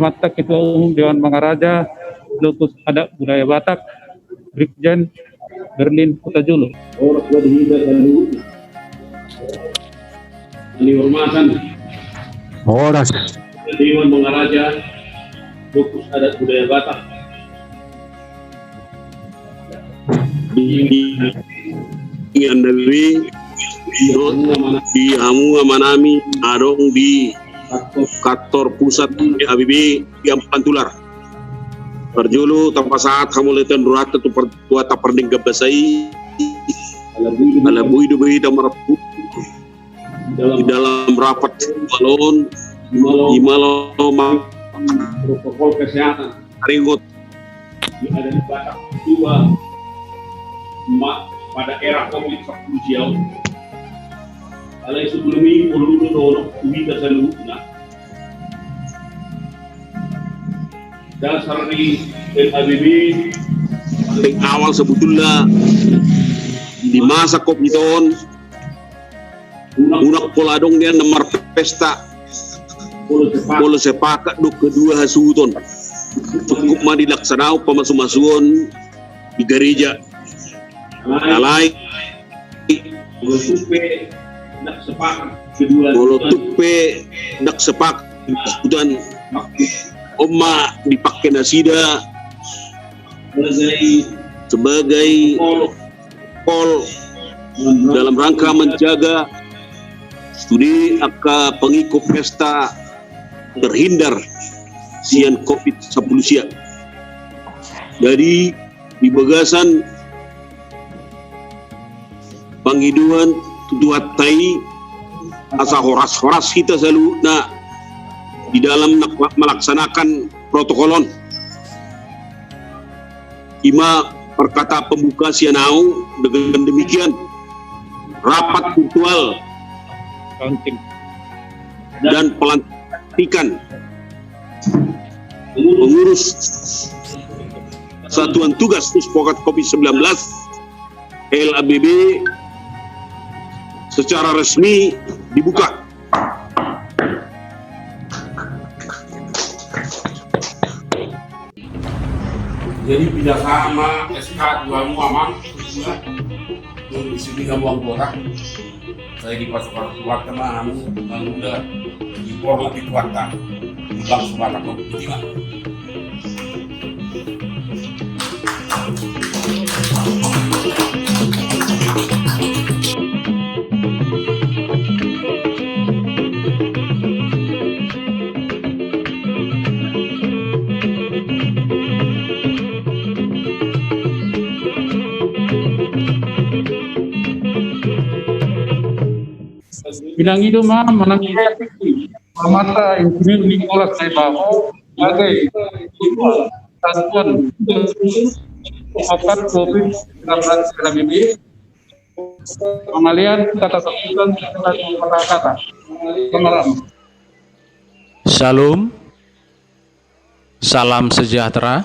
Amata Ketua Umum Dewan Mangaraja, Lokus Adat Budaya Batak, Brigjen Berlin Huta-Julu. Orang tua kita lalu dihormatan Horas Dewan Mangaraja, Lokus Adat Budaya Batak, di Andawi, di Amu Amanami, Adong di kantor pusat ABB yang Pantular. Perjulu tanpa saat kamu lihat durat itu pertua tak pernah gabasai ala bui dan merapu di dalam rapat balon Imalo protokol kesehatan ringot ada di Batak dua pada era COVID-19 jauh. Alai sebelumnya perlu dorong kita selalu dasar di ABB paling awal sebetulnya di masa COVID-19 unak poladong dia nomor pesta polo sepakat duk kedua hasuton cukup mah dilaksanau pemasuk-masukan di gereja alai polo tupe nak sepakat dan Oma dipakai nasida sebagai pol dalam rangka menjaga studi aka pengikut pesta terhindar sian COVID-19 sia. Jadi di bagasan panghiduan tuduhat tai asa horas-horas kita selalu di dalam melaksanakan protokolon. Ima perkata pembuka sianau dengan demikian rapat virtual dan pelantikan pengurus Satuan Tugas Puspokat COVID-19 LABB secara resmi dibuka. Jadi pindah sama SK 2 Muhammad di sini kamu anggota saya di pasukan Sumatera Namu udah di Polo di Kuarta di Bang Sumatera Ketiga. Bilang itu mah menangnya Amata Insinyur Nicholas Naibaho sebagai Satuan Puspokat COVID-19 LABB pengalian kata sebutan kata pengeram. Shalom, salam sejahtera.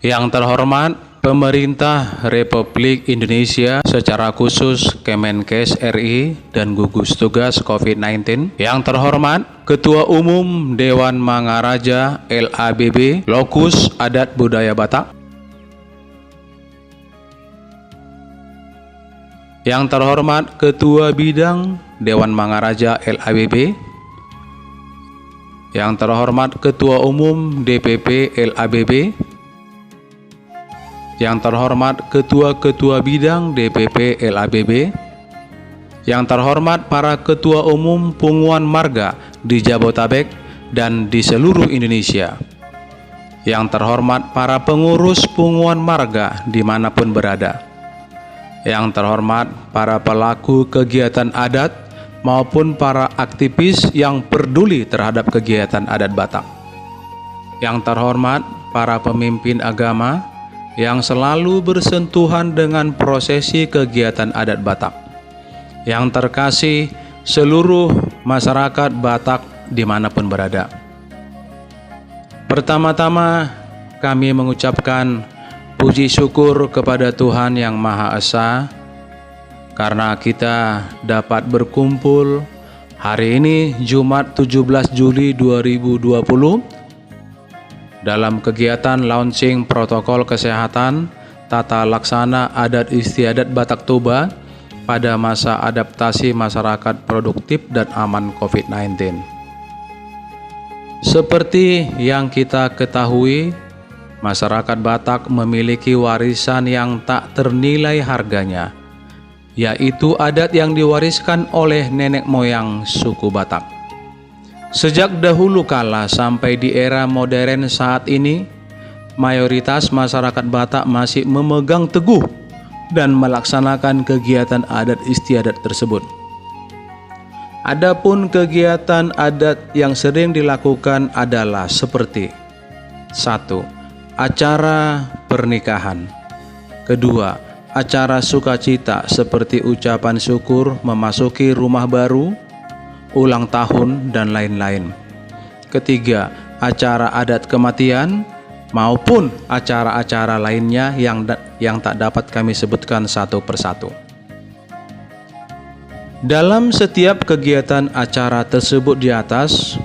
Yang terhormat Pemerintah Republik Indonesia secara khusus Kemenkes RI dan gugus tugas COVID-19. Yang terhormat Ketua Umum Dewan Mangaraja LABB Lokus Adat Budaya Batak. Yang terhormat Ketua Bidang Dewan Mangaraja LABB. Yang terhormat Ketua Umum DPP LABB. Yang terhormat Ketua-Ketua Bidang DPP LABB, yang terhormat para Ketua Umum Punguan Marga di Jabotabek dan di seluruh Indonesia, yang terhormat para pengurus Punguan Marga dimanapun berada, yang terhormat para pelaku kegiatan adat maupun para aktivis yang peduli terhadap kegiatan adat Batak, yang terhormat para pemimpin agama yang selalu bersentuhan dengan prosesi kegiatan adat Batak, yang terkasih seluruh masyarakat Batak dimanapun berada. Pertama-tama kami mengucapkan puji syukur kepada Tuhan Yang Maha Esa karena kita dapat berkumpul hari ini Jumat 17 Juli 2020 dalam kegiatan launching protokol kesehatan tata laksana adat istiadat Batak Toba pada masa adaptasi masyarakat produktif dan aman COVID-19. Seperti yang kita ketahui, masyarakat Batak memiliki warisan yang tak ternilai harganya, yaitu adat yang diwariskan oleh nenek moyang suku Batak. Sejak dahulu kala sampai di era modern saat ini, mayoritas masyarakat Batak masih memegang teguh dan melaksanakan kegiatan adat istiadat tersebut. Adapun kegiatan adat yang sering dilakukan adalah seperti 1. Acara pernikahan. 2. Acara sukacita seperti ucapan syukur memasuki rumah baru, ulang tahun, dan lain-lain. 3. Acara adat kematian maupun acara-acara lainnya yang tak dapat kami sebutkan satu persatu. Dalam setiap kegiatan acara tersebut di atas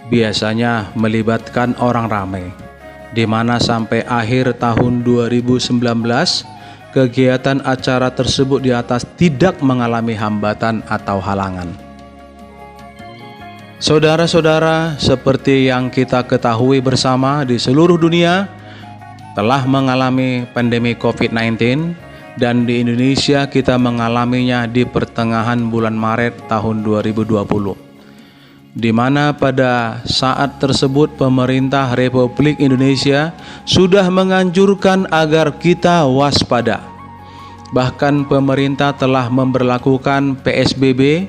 biasanya melibatkan orang ramai, di mana sampai akhir tahun 2019 kegiatan acara tersebut di atas tidak mengalami hambatan atau halangan. Saudara-saudara, seperti yang kita ketahui bersama, di seluruh dunia telah mengalami pandemi COVID-19 dan di Indonesia kita mengalaminya di pertengahan bulan Maret tahun 2020, di mana pada saat tersebut pemerintah Republik Indonesia sudah menganjurkan agar kita waspada. Bahkan pemerintah telah memberlakukan PSBB,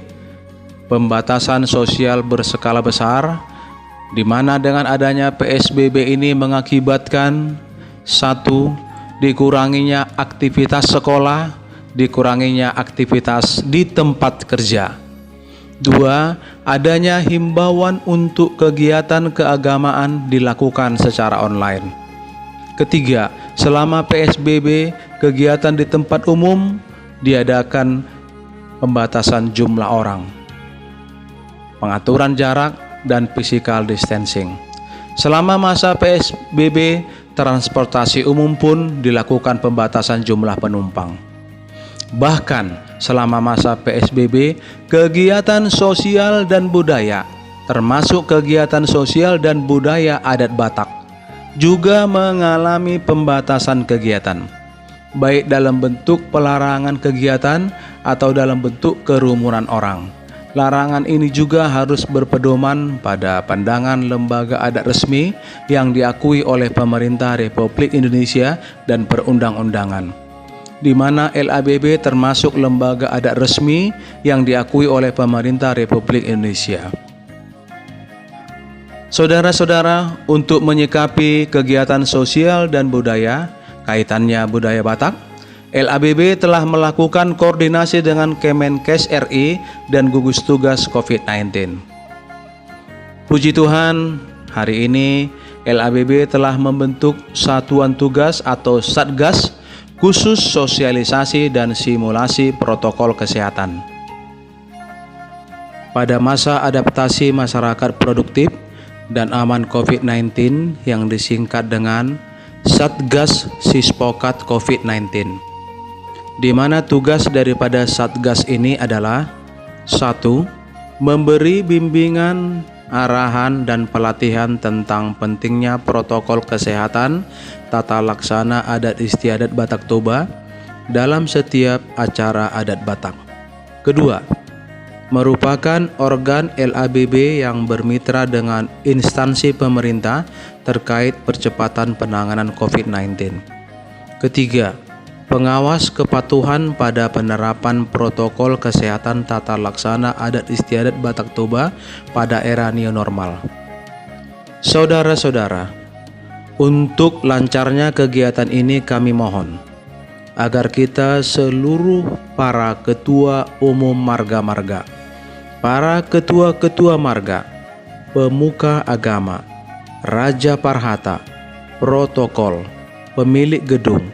pembatasan sosial berskala besar, di mana dengan adanya PSBB ini mengakibatkan 1. Dikuranginya aktivitas sekolah, dikuranginya aktivitas di tempat kerja. 2. Adanya himbauan untuk kegiatan keagamaan dilakukan secara online. 3. Selama PSBB, kegiatan di tempat umum diadakan pembatasan jumlah orang, pengaturan jarak, dan physical distancing. Selama masa PSBB, transportasi umum pun dilakukan pembatasan jumlah penumpang. Bahkan selama masa PSBB, kegiatan sosial dan budaya, termasuk kegiatan sosial dan budaya adat Batak, juga mengalami pembatasan kegiatan, baik dalam bentuk pelarangan kegiatan atau dalam bentuk kerumunan orang. Larangan ini juga harus berpedoman pada pandangan lembaga adat resmi yang diakui oleh pemerintah Republik Indonesia dan perundang-undangan, di mana LABB termasuk lembaga adat resmi yang diakui oleh pemerintah Republik Indonesia. Saudara-saudara, untuk menyikapi kegiatan sosial dan budaya, kaitannya budaya Batak, LABB telah melakukan koordinasi dengan Kemenkes RI dan gugus tugas COVID-19. Puji Tuhan, hari ini LABB telah membentuk satuan tugas atau Satgas khusus sosialisasi dan simulasi protokol kesehatan. Pada masa adaptasi masyarakat produktif dan aman COVID-19 yang disingkat dengan Satgas Sispokat COVID-19. Di mana tugas daripada Satgas ini adalah 1. Memberi bimbingan, arahan, dan pelatihan tentang pentingnya protokol kesehatan tata laksana adat istiadat Batak Toba dalam setiap acara adat Batak. 2. Merupakan organ LABB yang bermitra dengan instansi pemerintah terkait percepatan penanganan COVID-19. 3. Pengawas kepatuhan pada penerapan protokol kesehatan tata laksana adat istiadat Batak Toba pada era new normal. Saudara-saudara, untuk lancarnya kegiatan ini kami mohon agar kita seluruh para ketua umum marga-marga, para ketua-ketua marga, pemuka agama, raja parhata, protokol, pemilik gedung,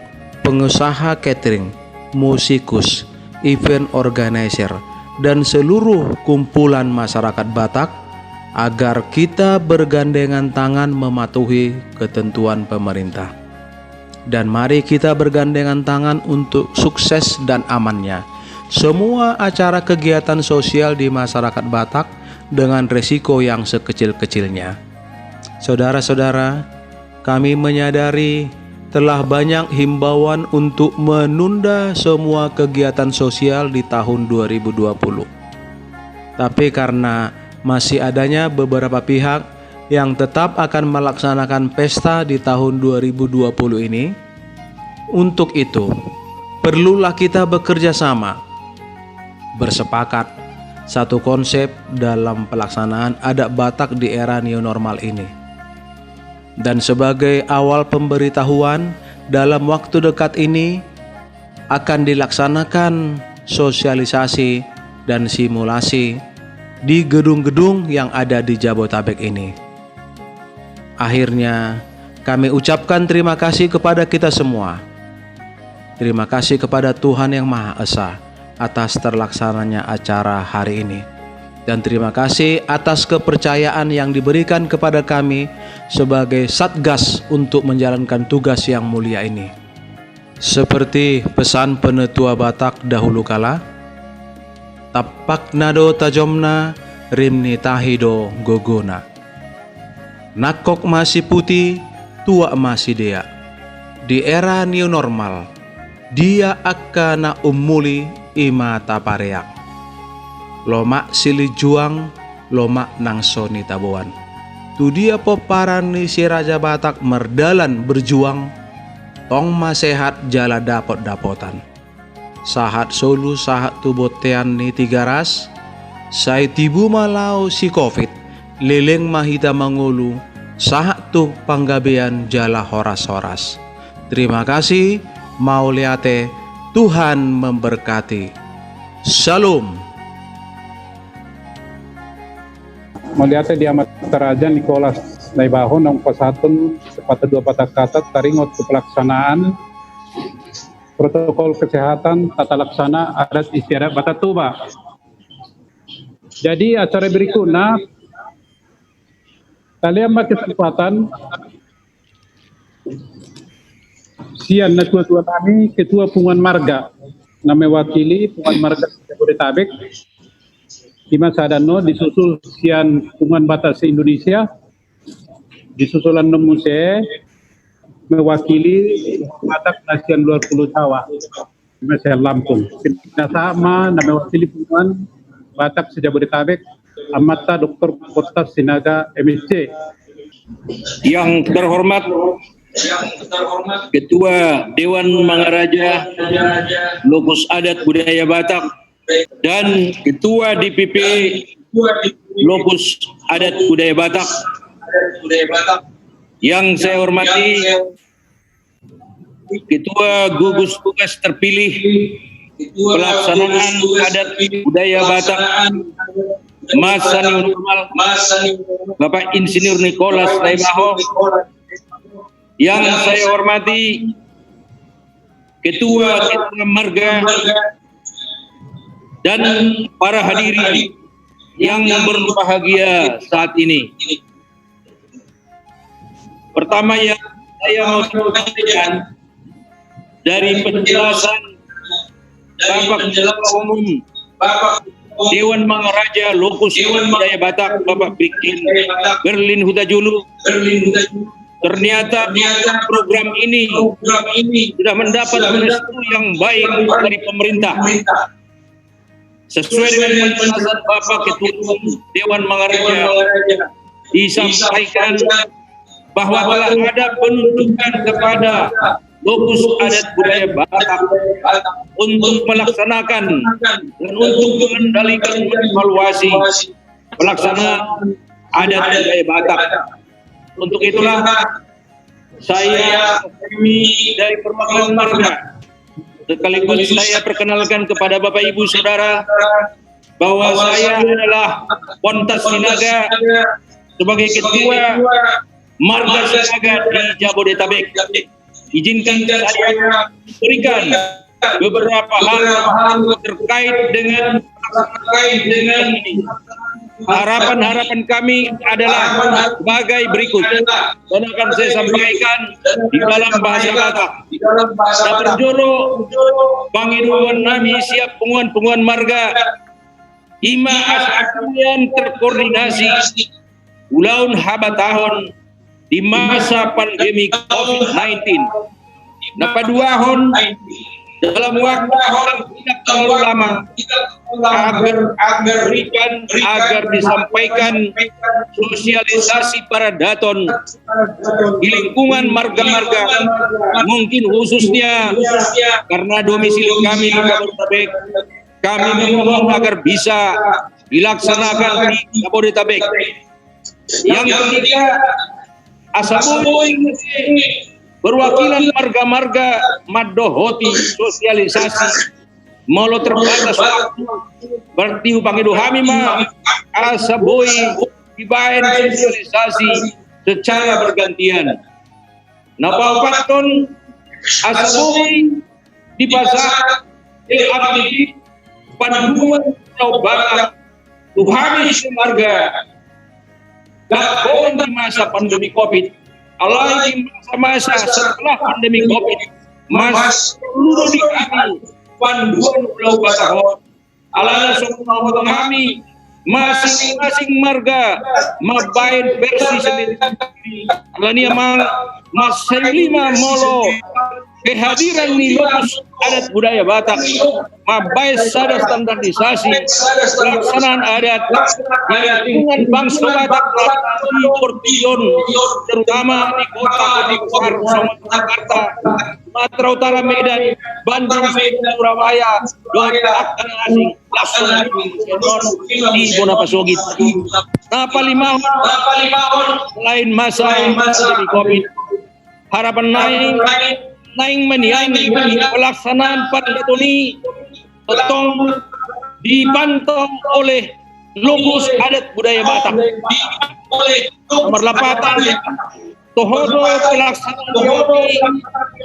pengusaha catering, musikus, event organizer, dan seluruh kumpulan masyarakat Batak agar kita bergandengan tangan mematuhi ketentuan pemerintah. Dan mari kita bergandengan tangan untuk sukses dan amannya semua acara kegiatan sosial di masyarakat Batak dengan resiko yang sekecil-kecilnya. Saudara-saudara, kami menyadari telah banyak himbauan untuk menunda semua kegiatan sosial di tahun 2020. Tapi karena masih adanya beberapa pihak yang tetap akan melaksanakan pesta di tahun 2020 ini, untuk itu perlulah kita bekerja sama, bersepakat satu konsep dalam pelaksanaan adat Batak di era new normal ini. Dan sebagai awal pemberitahuan, dalam waktu dekat ini akan dilaksanakan sosialisasi dan simulasi di gedung-gedung yang ada di Jabotabek ini. Akhirnya, kami ucapkan terima kasih kepada kita semua. Terima kasih kepada Tuhan Yang Maha Esa atas terlaksananya acara hari ini. Dan terima kasih atas kepercayaan yang diberikan kepada kami sebagai Satgas untuk menjalankan tugas yang mulia ini. Seperti pesan penetua Batak dahulu kala, tapak nado tajomna rimni tahido gogona. Nakok masih putih, tua masih dea. Di era new normal, dia akan umuli ima tapareak. Lomak sili juang, lomak nang soni tabuan. Tu dia peparan ni si Raja Batak merdalan berjuang, tong masehat jala dapot-dapotan. Sahat solu sahat tu botean ni tiga ras, say tibu malau si covid, leleng mahita mangulu, sahat tu panggabean jala horas-horas. Terima kasih, mau liate, Tuhan memberkati. Shalom. Melihat di amat Raja Nicholas Naibahon nong pasatun sepatu dua patah kata taringot ke pelaksanaan protokol kesehatan tata laksana adat istiadat Batak Toba. Jadi acara berikutnya kalian kesempatan sian na tua-tua kami ketua Punguan Marga na mewakili Punguan Marga Jabodetabek Dimas Sadano disusul sian Punguan Batak se-Indonesia disusulan Nemuse mewakili Batak Nasian Luar Pulau Jawa Dimas Lampung. Kita sama na mewakili Punguan Batak se-Jabodetabek Amata Dr. Kotas Sinaga MSc. Yang terhormat Ketua Dewan Mangaraja Lokus Adat Budaya Batak dan Ketua DPP Lokus Adat Budaya Batak. Yang saya hormati Ketua Gugus Tugas terpilih pelaksanaan adat budaya Batak masa new normal Bapak Insinyur Nicholas Naibahon. Yang saya hormati Ketua Marga dan para hadirin yang berbahagia saat ini. Pertama yang saya mau sampaikan dari penjelasan Bapak Ketua Umum Dewan Mangaraja Lokus Budaya Batak Bapak Brigjen Berlin Hutajulu, ternyata program ini sudah mendapat restu yang baik dari pemerintah. Sesuai dengan penjelasan Bapak Ketua Umum Dewan Mangaraja, disampaikan bahwa telah ada penunjukan kepada Lokus Adat Budaya Batak untuk melaksanakan dan untuk mengendalikan evaluasi pelaksanaan adat budaya Batak. Untuk itulah kami dari perwakilan marga sekaligus saya perkenalkan kepada Bapak Ibu Saudara bahwa saya adalah Pontas Sinaga sebagai Ketua Marga Sinaga di Jabodetabek. Izinkan saya memberikan beberapa hal terkait dengan ini. harapan-harapan kami adalah sebagai berikut. Dan akan saya sampaikan di dalam bahasa Batak. Nah, berjoro Pangiduan nami siap penguan marga ima asasian terkoordinasi ulaun habatahon di masa pandemi COVID-19. Nah, paduahon dalam waktu yang tidak terlalu lama agar disampaikan sosialisasi para daton di lingkungan marga-marga, mungkin khususnya karena domisili kami di Jabodetabek, kami memohon agar bisa dilaksanakan di Jabodetabek. Yang ketiga, Asaboy perwakilan marga-marga madohoti sosialisasi molo terbatas waktu berarti Pangidu kami mah Asaboy dibaen sosialisasi secara bergantian. Napapaton Asaboy di pasar aktif panduan Pulau Batak tuhami marga gabon di masa pandemi COVID, alai di masa-masa setelah pandemi COVID, seluruh di kami panduan Pulau Batak, alana semua kami masing-masing marga mabain versi sendiri. Alani amang mas lima molo kehadiran di lokus adat budaya Batak, mabai sada standarisasi pelaksanaan adat di lingkungan bangsa Batak di Portion, terutama di kota besar Jakarta, Sumatera Utara, Medan, Bandung, Surabaya, akan asing langsung di Bonapasogit. Nah, palimahon lain masa pandemi COVID, harapan naing meniang pelaksanaan pandetoni totong dipantau oleh lokus adat budaya Batak. Nomor 8 tohono pelaksanaan yogi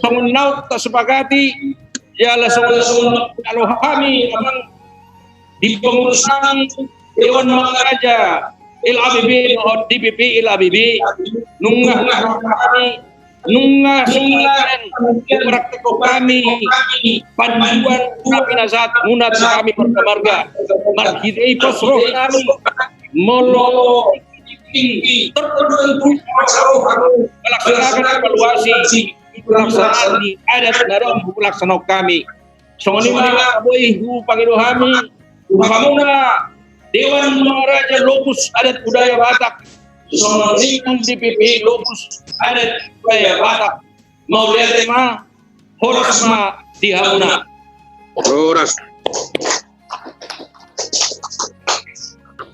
pengunaut tersepakati jala kalau kami memang di pengurusan Dewan Mangaraja LABB atau DPP LABB nunggah kami nunggah singkiran praktek kami panduan kami nasat munat kami perkemarga margidei posroh kami molo tertentu melaksanakan evaluasi pelaksanaan di adat dalam pelaksanaan kami songoni mana boy Pangidu kami pamuna Dewan Mangaraja lokus adat budaya Batak Soalnya DPP lokus adat budaya Batak mau lihat mah horas mah dihamuna Horas.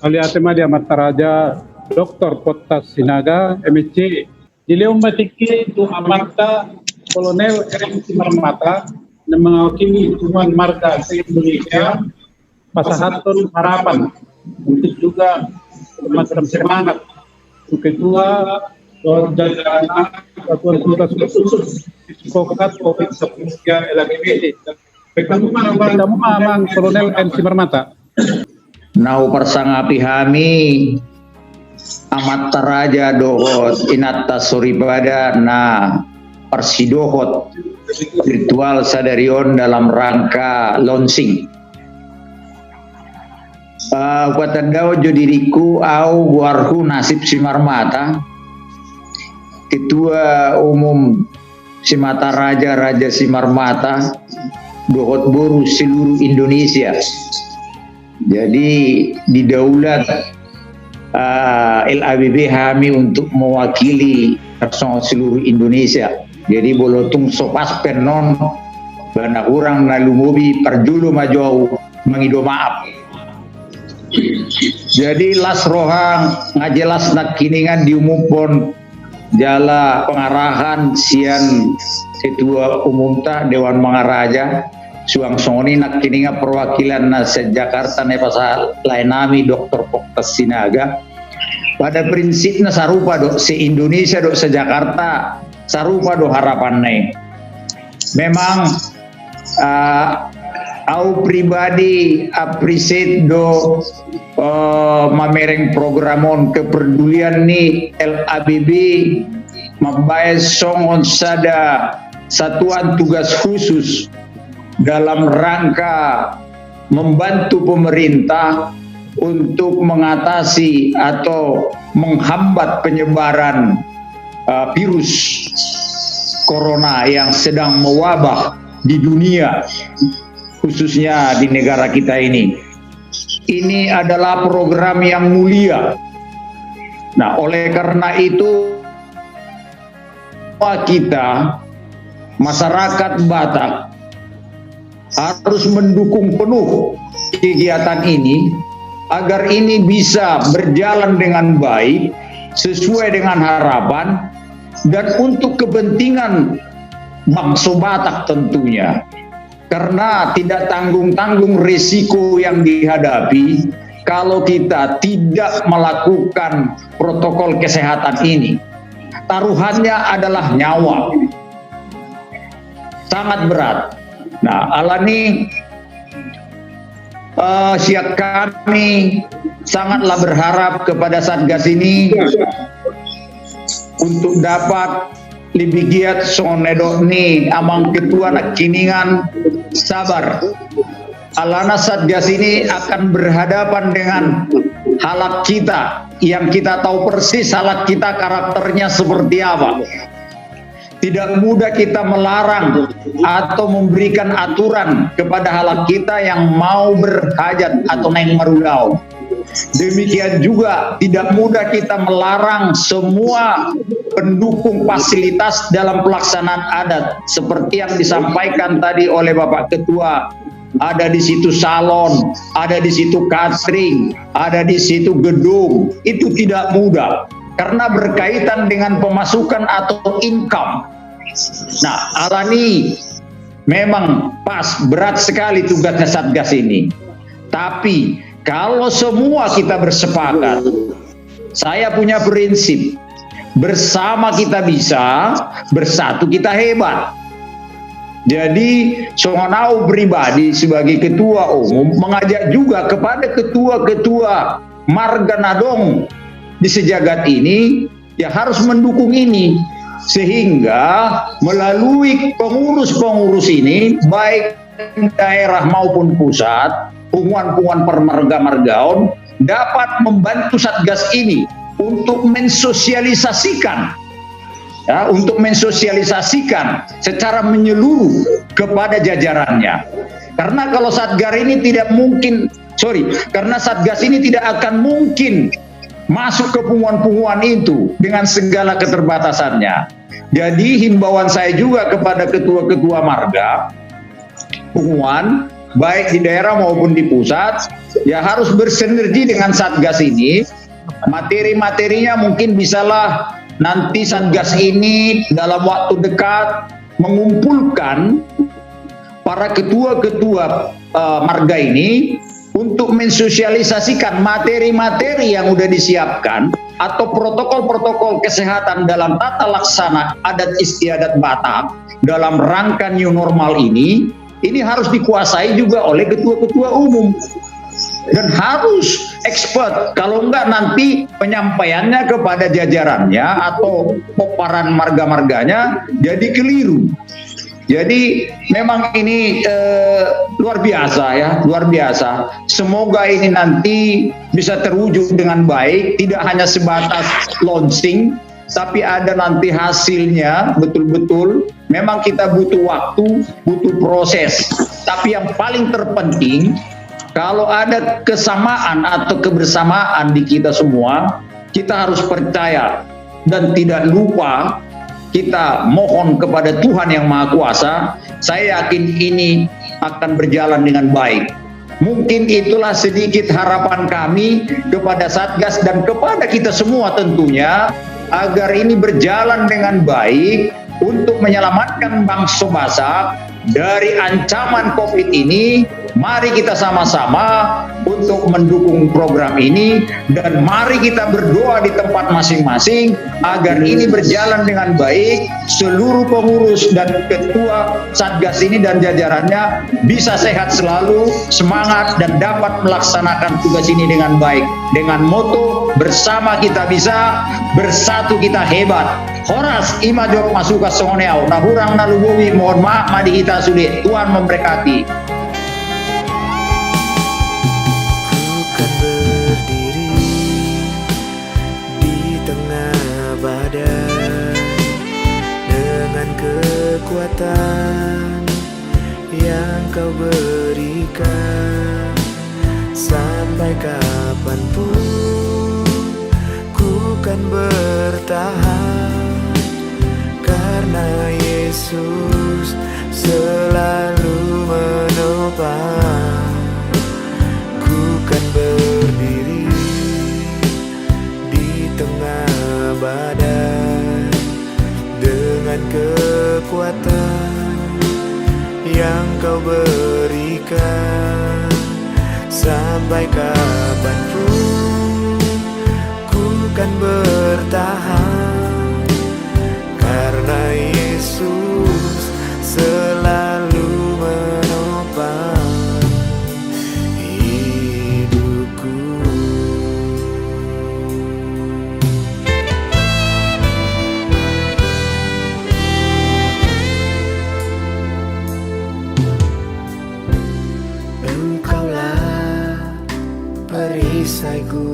Aliatema dia Mataraja Dr. Potas Sinaga MSc Dileum Batiki itu Amarta Kolonel R.M. Simarmata yang mewakili lingkungan marga se-Indonesia pasahatun harapan untuk juga macam semangat Ketua Jajaran Satuan Tugas Khusus Psikopat COVID-19 LABB. Kamu mamang Kolonel M. Simarmata. Nau persangapi kami amat taraja dohot inatta suribada na persidohot virtual sadarion dalam rangka launching. Kuatandau jodiriku au warhu nasib Simarmata, Ketua Umum Simata Raja Simarmata, dohot boru seluruh Indonesia. Jadi didaulat LABB kami untuk mewakili personal seluruh Indonesia. Jadi bolotung sopas penon bana orang nalumubi perjulu majau mengido maaf. Jadi las rohang ngajelas nak kiningan diumumkan jala pengarahan sian Ketua Umum ta Dewan Mangaraja suang soni nak kininga perwakilan na se-Jakarta ne pasal lain nami Dr. Potas Sinaga. Pada prinsipnya sarupa do se-Indonesia do se-Jakarta sarupa do harapan ne. Memang Au pribadi appreciate do mamereng programon kepedulian ni LABB membayar songon sada satuan tugas khusus dalam rangka membantu pemerintah untuk mengatasi atau menghambat penyebaran virus corona yang sedang mewabah di dunia, khususnya di negara kita ini. Ini adalah program yang mulia. Nah, oleh karena itu kita masyarakat Batak harus mendukung penuh kegiatan ini agar ini bisa berjalan dengan baik sesuai dengan harapan dan untuk kepentingan bangsa Batak tentunya. Karena tidak tanggung-tanggung risiko yang dihadapi kalau kita tidak melakukan protokol kesehatan ini. Taruhannya adalah nyawa. Sangat berat. Nah, alani siap kami sangatlah berharap kepada Satgas ini untuk dapat lebih giat sonedok ni amang ketua nak kiningan sabar. Alana Satgas ini akan berhadapan dengan halak kita yang kita tahu persis halak kita karakternya seperti apa. Tidak mudah kita melarang atau memberikan aturan kepada halak kita yang mau berhajat atau naik merudau. Demikian juga tidak mudah kita melarang semua pendukung fasilitas dalam pelaksanaan adat seperti yang disampaikan tadi oleh Bapak Ketua. Ada di situ salon, ada di situ catering, ada di situ gedung. Itu tidak mudah karena berkaitan dengan pemasukan atau income. Nah, alani memang pas berat sekali tugasnya Satgas ini. Tapi kalau semua kita bersepakat, saya punya prinsip, bersama kita bisa, bersatu kita hebat. Jadi, songonau pribadi sebagai ketua umum mengajak juga kepada ketua-ketua marga Nadong di sejagat ini, ya harus mendukung ini. Sehingga melalui pengurus-pengurus ini, baik daerah maupun pusat, punguan-punguan permarga-margaon, dapat membantu Satgas ini untuk mensosialisasikan, ya, secara menyeluruh kepada jajarannya. Karena kalau Satgas ini Satgas ini tidak akan mungkin masuk ke punguan-punguan itu dengan segala keterbatasannya. Jadi himbauan saya juga kepada ketua-ketua marga punguan, baik di daerah maupun di pusat, ya harus bersinergi dengan Satgas ini. Materi-materinya mungkin bisalah nanti Satgas ini dalam waktu dekat mengumpulkan para ketua-ketua marga ini untuk mensosialisasikan materi-materi yang sudah disiapkan atau protokol-protokol kesehatan dalam tata laksana adat istiadat Batak dalam rangka new normal ini harus dikuasai juga oleh ketua-ketua umum dan harus expert. Kalau enggak nanti penyampaiannya kepada jajarannya atau paparan marga-marganya jadi keliru. Jadi memang ini luar biasa ya, luar biasa. Semoga ini nanti bisa terwujud dengan baik, tidak hanya sebatas launching, tapi ada nanti hasilnya betul-betul. Memang kita butuh waktu, butuh proses. Tapi yang paling terpenting, kalau ada kesamaan atau kebersamaan di kita semua, kita harus percaya dan tidak lupa kita mohon kepada Tuhan Yang Maha Kuasa. Saya yakin ini akan berjalan dengan baik. Mungkin itulah sedikit harapan kami kepada Satgas dan kepada kita semua tentunya, agar ini berjalan dengan baik untuk menyelamatkan bangsa Batak dari ancaman COVID ini Mari kita sama-sama untuk mendukung program ini dan mari kita berdoa di tempat masing-masing agar ini berjalan dengan baik. Seluruh pengurus dan ketua Satgas ini dan jajarannya bisa sehat selalu, semangat dan dapat melaksanakan tugas ini dengan baik. Dengan moto bersama kita bisa, bersatu kita hebat. Horas ima jok masuka songoneau, nah hurang nalubowi, mohon maaf madi kita sulit. Tuhan memberkati. Ku kan berdiri di tengah badai dengan kekuatan yang kau berikan. Sampai kapanpun ku kan bertahan, karena Yesus selalu menopang. Ku kan berdiri di tengah badai dengan kekuatan yang kau berikan. Sampai kapanpun ku kan bertahan, karena Yesus selalu menopang hidupku. Engkaulah perisaiku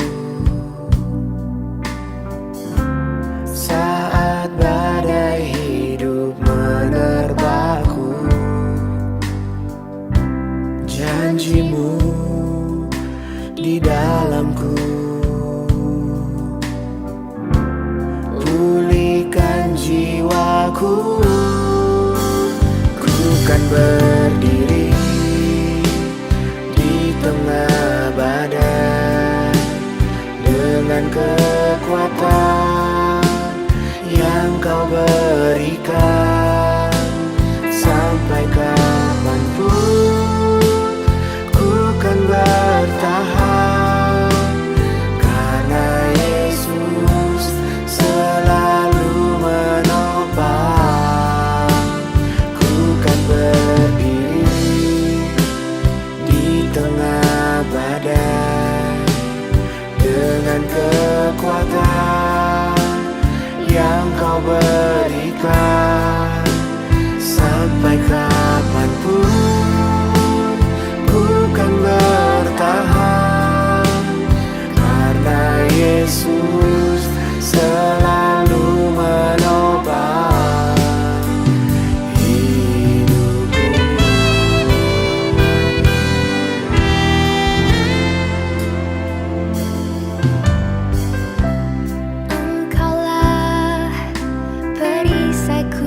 saat badai hidup menerpaku. Janjimu di dalamku, pulihkan jiwaku. Ku kan berdiri di tengah badai dengan kekuatan yang kau berikan. Sampai kapanpun ku kan bertahan, karena Yesus selalu menopang. Ku kan berdiri di tengah badai dengan kekuatan yang kau berikan. Sampai kapanpun ku kan bertahan, karena Yesus selalu menopang hidupku. Engkaulah perisaiku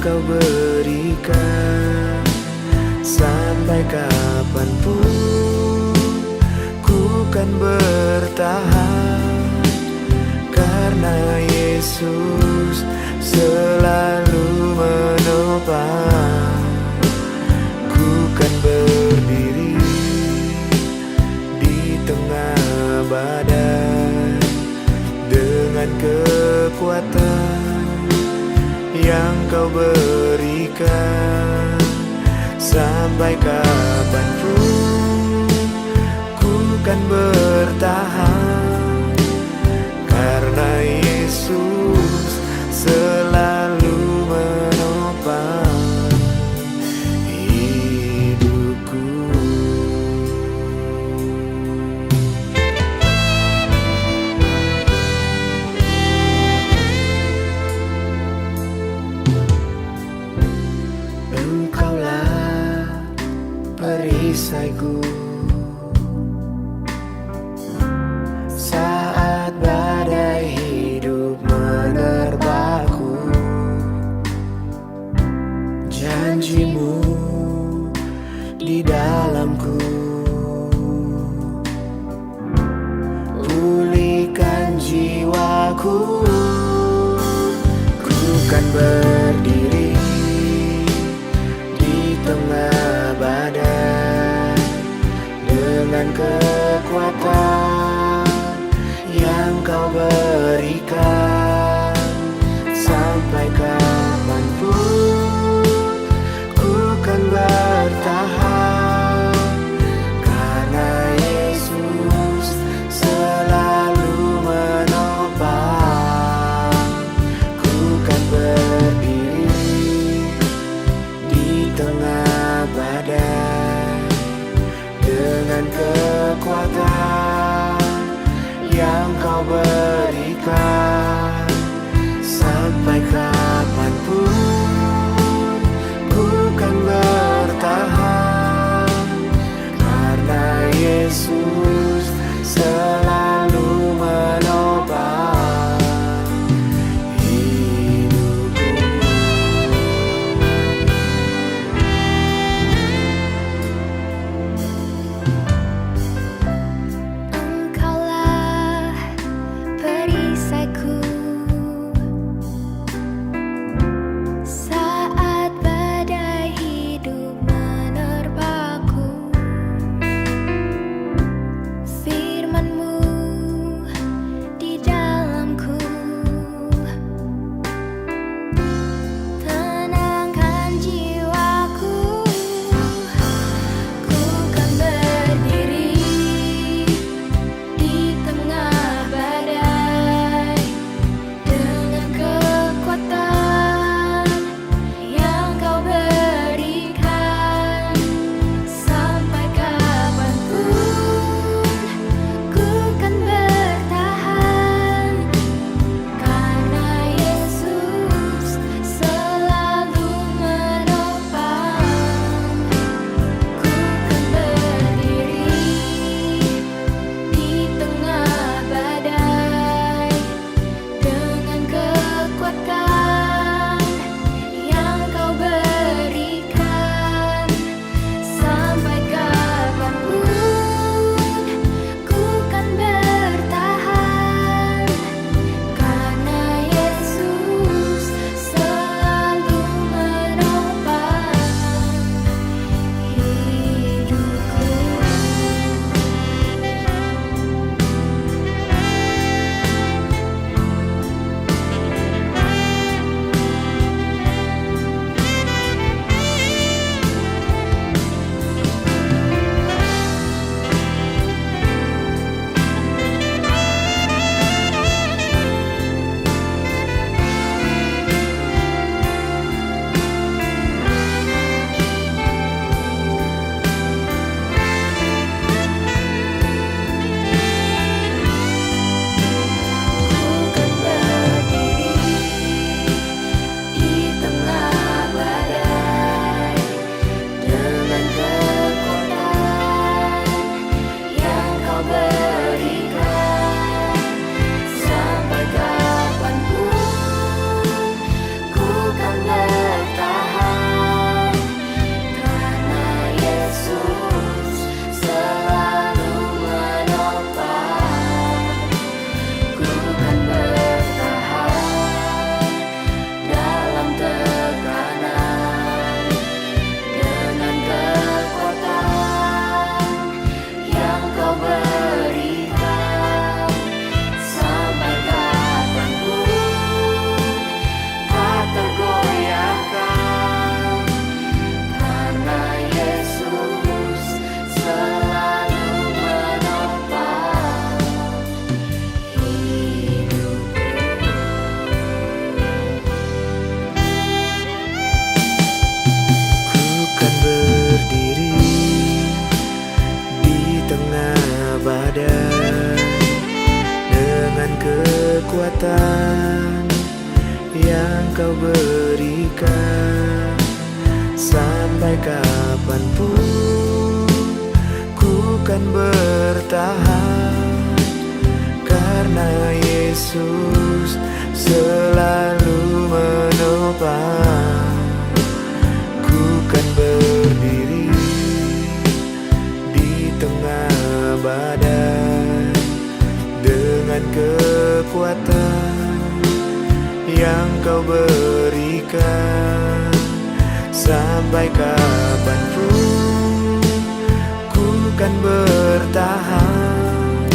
kau berikan. Sampai kapanpun ku kan bertahan, karena Yesus selalu menopang. Ku kan berdiri di tengah badai dengan kekuatan yang kau berikan. Sampai kapanpun ku kan bertahan, karena Yesus selalu menopang hidupku. Engkaulah perisaiku saat badai hidup menerpaku. Janjimu di dalamku, pulihkan jiwaku. Ku kan berdiri di tengah badai dengan kekuatan yang kau berikan. Sampai kapanpun ku kan bertahan, karena Yesus selalu menopang. Ku kan berdiri di tengah badai dengan kekuatan yang kau berikan. Sampai kapanpun ku kan bertahan, karena Yesus selalu menopang hidupku. Engkaulah kau berikan. Sampai kapanpun ku kan bertahan, karena Yesus selalu menopang. Ku kan berdiri di tengah badai dengan kekuatan yang kau berikan. Sampai kapanpun ku kan bertahan,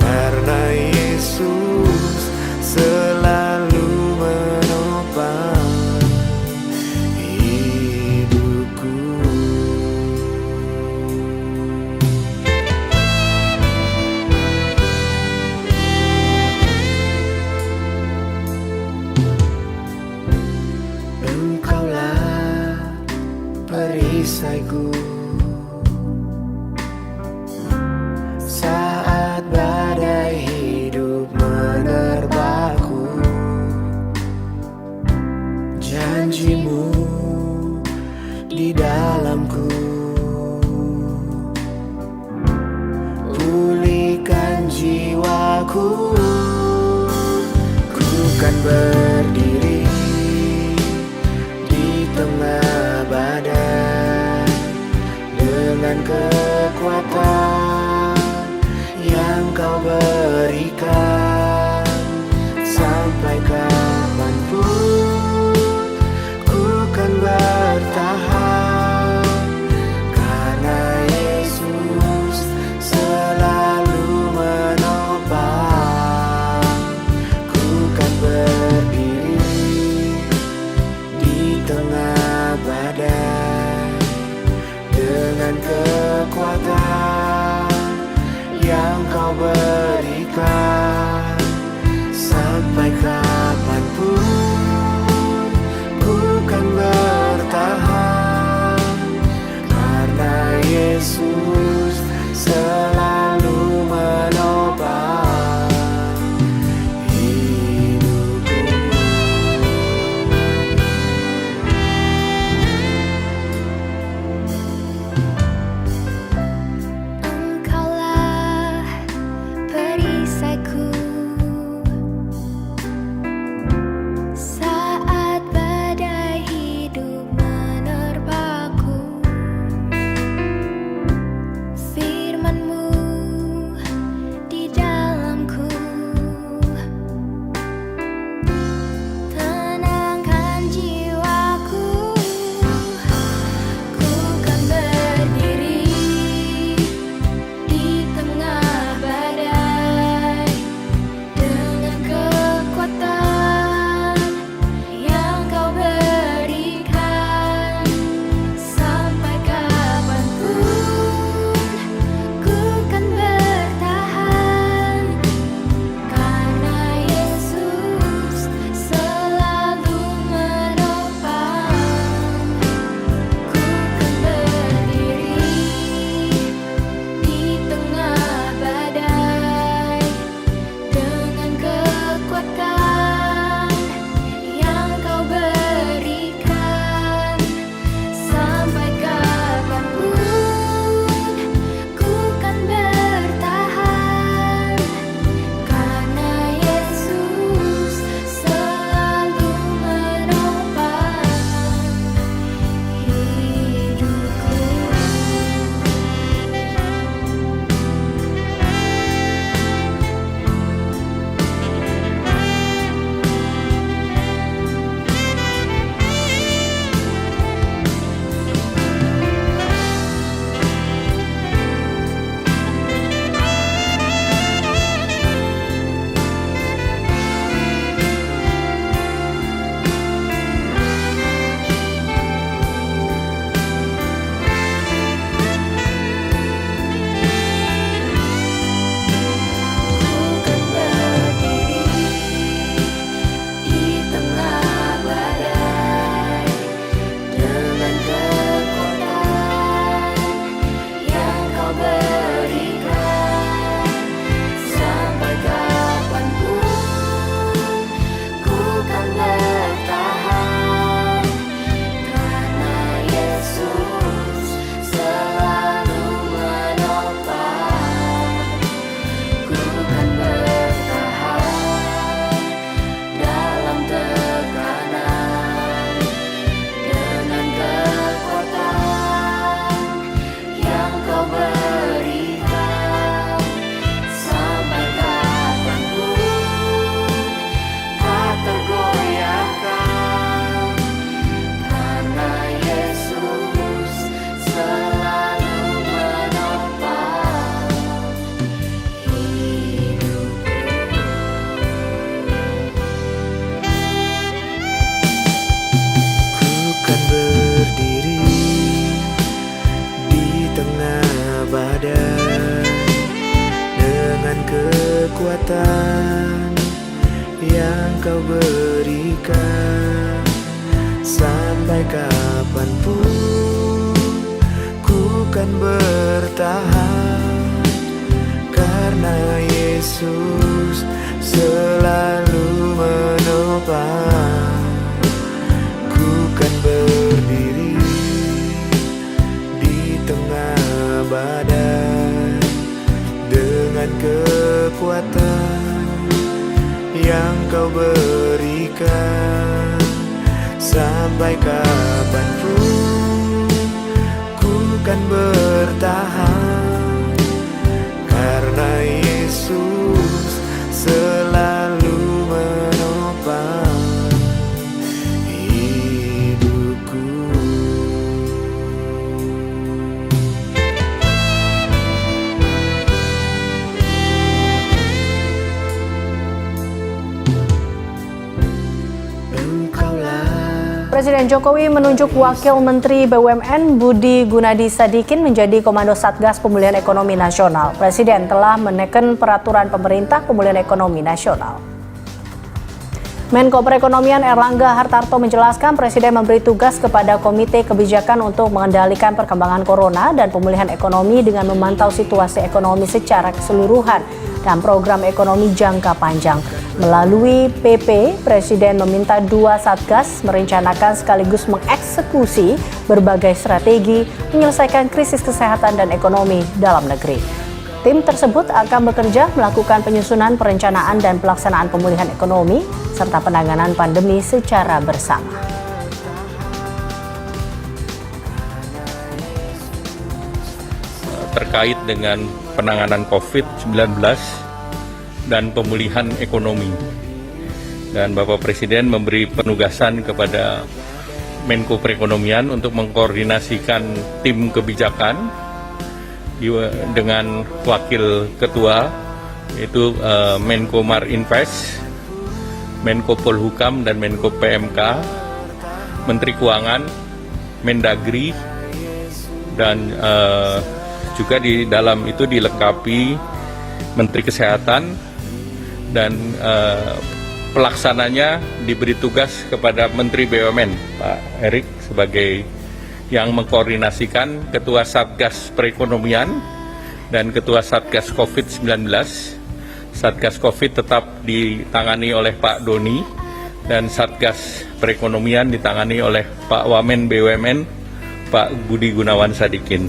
karena Yesus selalu menopang hidupku. Engkaulah perisaiku saat badai hidup menerpaku. Janjimu di dalamku, pulihkan jiwaku. Ku kan berdiri di tengah badai dengan kekuatan yang kau berikan. Sampai kapanpun ku kan bertahan, karena Yesus selalu menopang. Ku kan berdiri di tengah badai dengan kekuatan yang kau berikan. Sampai kapanpun ku kan bertahan, karena Yesus selalu menopang hidupku. Engkaulah perisaiku tengah badai dengan kekuatan yang kau berikan. Sampai kapanpun ku kan bertahan, karena Yesus selalu menopang. Ku kan berdiri di tengah badai dengan kekuatan yang kau berikan. Sampai kapanpun ku kan bertahan, karena Yesus selalu menopang hidupku. Presiden Jokowi menunjuk Wakil Menteri BUMN Budi Gunadi Sadikin menjadi Komando Satgas Pemulihan Ekonomi Nasional. Presiden telah menekan peraturan pemerintah pemulihan ekonomi nasional. Menko Perekonomian Erlangga Hartarto menjelaskan Presiden memberi tugas kepada Komite Kebijakan untuk mengendalikan perkembangan corona dan pemulihan ekonomi dengan memantau situasi ekonomi secara keseluruhan dan program ekonomi jangka panjang. Melalui PP, Presiden meminta dua Satgas merencanakan sekaligus mengeksekusi berbagai strategi menyelesaikan krisis kesehatan dan ekonomi dalam negeri. Tim tersebut akan bekerja melakukan penyusunan perencanaan dan pelaksanaan pemulihan ekonomi serta penanganan pandemi secara bersama. Terkait dengan penanganan COVID-19 dan pemulihan ekonomi. Dan Bapak Presiden memberi penugasan kepada Menko Perekonomian untuk mengkoordinasikan tim kebijakan dengan Wakil Ketua, yaitu Menko Marinvest, Menko Polhukam dan Menko PMK, Menteri Keuangan, Mendagri, dan juga di dalam itu dilengkapi Menteri Kesehatan, dan pelaksananya diberi tugas kepada Menteri BUMN Pak Erik sebagai yang mengkoordinasikan Ketua Satgas Perekonomian dan Ketua Satgas COVID-19. Satgas COVID tetap ditangani oleh Pak Doni dan Satgas Perekonomian ditangani oleh Pak Wamen BUMN Pak Budi Gunawan Sadikin.